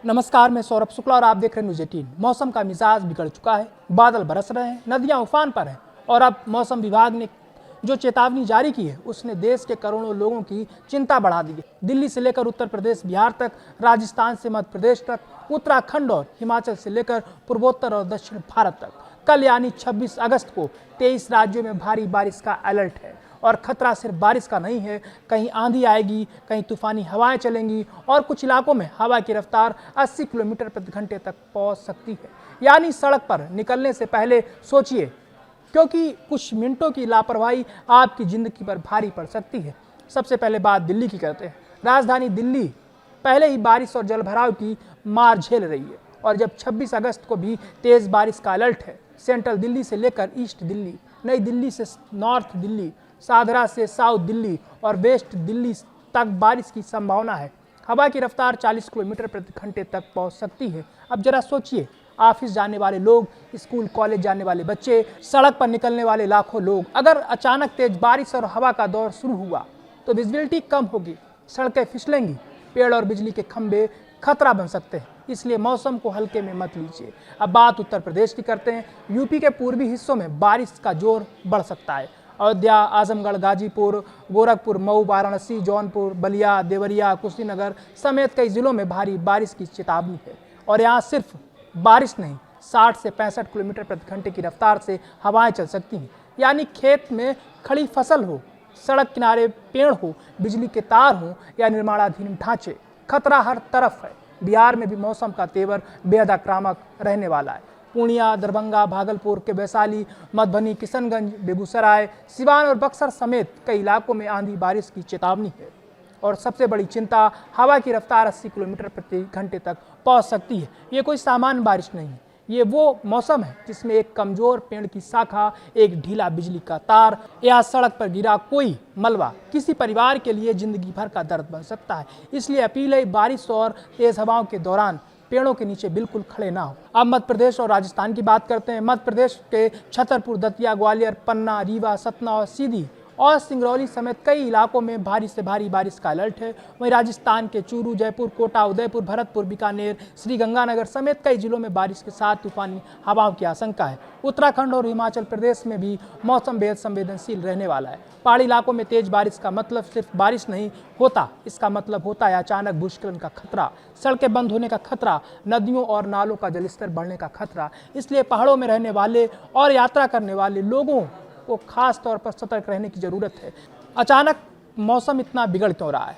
नमस्कार, मैं सौरभ शुक्ला और आप देख रहे हैं न्यूज़ 18। मौसम का मिजाज बिगड़ चुका है, बादल बरस रहे हैं, नदियां उफान पर हैं और अब मौसम विभाग ने जो चेतावनी जारी की है उसने देश के करोड़ों लोगों की चिंता बढ़ा दी है। दिल्ली से लेकर उत्तर प्रदेश, बिहार तक, राजस्थान से मध्य प्रदेश तक, उत्तराखंड और हिमाचल से लेकर पूर्वोत्तर और दक्षिण भारत तक कल यानी 26 अगस्त को 23 राज्यों में भारी बारिश का अलर्ट है। और खतरा सिर्फ बारिश का नहीं है, कहीं आंधी आएगी, कहीं तूफानी हवाएं चलेंगी और कुछ इलाकों में हवा की रफ्तार 80 किलोमीटर प्रति घंटे तक पहुंच सकती है। यानी सड़क पर निकलने से पहले सोचिए, क्योंकि कुछ मिनटों की लापरवाही आपकी जिंदगी पर भारी पड़ सकती है। सबसे पहले बात दिल्ली की करते हैं। राजधानी दिल्ली पहले ही बारिश और जलभराव की मार झेल रही है और जब 26 अगस्त को भी तेज बारिश का अलर्ट है। सेंट्रल दिल्ली से लेकर ईस्ट दिल्ली, नई दिल्ली से नॉर्थ दिल्ली, साधरा से साउथ दिल्ली और वेस्ट दिल्ली तक बारिश की संभावना है। हवा की रफ्तार 40 किलोमीटर प्रति घंटे तक पहुंच सकती है। अब जरा सोचिए, ऑफिस जाने वाले लोग, स्कूल कॉलेज जाने वाले बच्चे, सड़क पर निकलने वाले लाखों लोग, अगर अचानक तेज बारिश और हवा का दौर शुरू हुआ तो विजिबिलिटी कम होगी, सड़कें फिसलेंगी, पेड़ और बिजली के खंभे खतरा बन सकते हैं। इसलिए मौसम को हल्के में मत लीजिए। अब बात उत्तर प्रदेश की करते हैं। यूपी के पूर्वी हिस्सों में बारिश का जोर बढ़ सकता है। अयोध्या, आजमगढ़, गाजीपुर, गोरखपुर, मऊ, वाराणसी, जौनपुर, बलिया, देवरिया, कुशीनगर समेत कई जिलों में भारी बारिश की चेतावनी है। और यहाँ सिर्फ बारिश नहीं, 60 से 65 किलोमीटर प्रति घंटे की रफ्तार से हवाएं चल सकती हैं। यानी खेत में खड़ी फसल हो, सड़क किनारे पेड़ हो, बिजली के तार हो या निर्माणाधीन ढांचे, खतरा हर तरफ है। बिहार में भी मौसम का तेवर बेहद आक्रामक रहने वाला है। पूर्णिया, दरभंगा, भागलपुर के वैशाली, मधुबनी, किशनगंज, बेगूसराय, सिवान और बक्सर समेत कई इलाकों में आंधी बारिश की चेतावनी है। और सबसे बड़ी चिंता, हवा की रफ्तार 80 किलोमीटर प्रति घंटे तक पहुंच सकती है। ये कोई सामान्य बारिश नहीं है, ये वो मौसम है जिसमें एक कमजोर पेड़ की शाखा, एक ढीला बिजली का तार या सड़क पर गिरा कोई मलबा किसी परिवार के लिए जिंदगी भर का दर्द बन सकता है। इसलिए अपील है, बारिश और तेज हवाओं के दौरान पेड़ों के नीचे बिल्कुल खड़े ना हो। अब मध्य प्रदेश और राजस्थान की बात करते हैं। मध्य प्रदेश के छतरपुर, दतिया, ग्वालियर, पन्ना, रीवा, सतना और सीधी और सिंगरौली समेत कई इलाकों में भारी से भारी बारिश का अलर्ट है। वहीं राजस्थान के चूरू, जयपुर, कोटा, उदयपुर, भरतपुर, बीकानेर, श्रीगंगानगर समेत कई जिलों में बारिश के साथ तूफानी हवाओं की आशंका है। उत्तराखंड और हिमाचल प्रदेश में भी मौसम बेहद संवेदनशील रहने वाला है। पहाड़ी इलाकों में तेज बारिश का मतलब सिर्फ बारिश नहीं होता, इसका मतलब होता है अचानक भूस्खलन का खतरा, सड़कें बंद होने का खतरा, नदियों और नालों का जलस्तर बढ़ने का खतरा। इसलिए पहाड़ों में रहने वाले और यात्रा करने वाले लोगों को खास तौर पर सतर्क रहने की जरूरत है। अचानक मौसम इतना बिगड़ क्यों रहा है?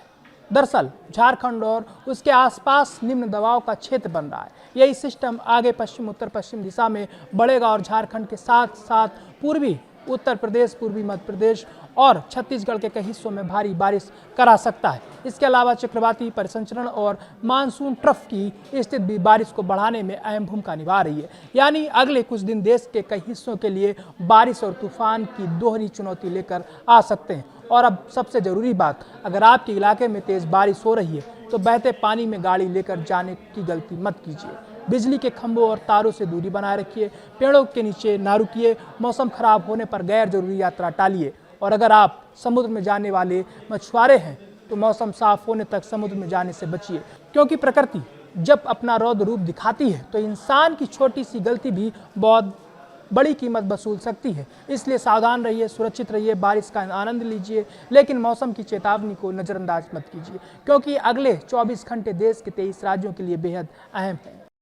दरअसल झारखंड और उसके आसपास निम्न दबाव का क्षेत्र बन रहा है। यही सिस्टम आगे पश्चिम उत्तर पश्चिम दिशा में बढ़ेगा और झारखंड के साथ साथ पूर्वी उत्तर प्रदेश, पूर्वी मध्य प्रदेश और छत्तीसगढ़ के कई हिस्सों में भारी बारिश करा सकता है। इसके अलावा चक्रवाती परिसंचरण और मानसून ट्रफ की स्थिति भी बारिश को बढ़ाने में अहम भूमिका निभा रही है। यानी अगले कुछ दिन देश के कई हिस्सों के लिए बारिश और तूफान की दोहरी चुनौती लेकर आ सकते हैं। और अब सबसे जरूरी बात, अगर आपके इलाके में तेज बारिश हो रही है तो बहते पानी में गाड़ी लेकर जाने की गलती मत कीजिए। बिजली के खंभों और तारों से दूरी बनाए रखिए, पेड़ों के नीचे ना रुकिए, मौसम खराब होने पर गैर जरूरी यात्रा टालिए। और अगर आप समुद्र में जाने वाले मछुआरे हैं तो मौसम साफ होने तक समुद्र में जाने से बचिए, क्योंकि प्रकृति जब अपना रौद्र रूप दिखाती है तो इंसान की छोटी सी गलती भी बहुत बड़ी कीमत वसूल सकती है। इसलिए सावधान रहिए, सुरक्षित रहिए, बारिश का आनंद लीजिए, लेकिन मौसम की चेतावनी को नज़रअंदाज मत कीजिए, क्योंकि अगले 24 घंटे देश के 23 राज्यों के लिए बेहद अहम है।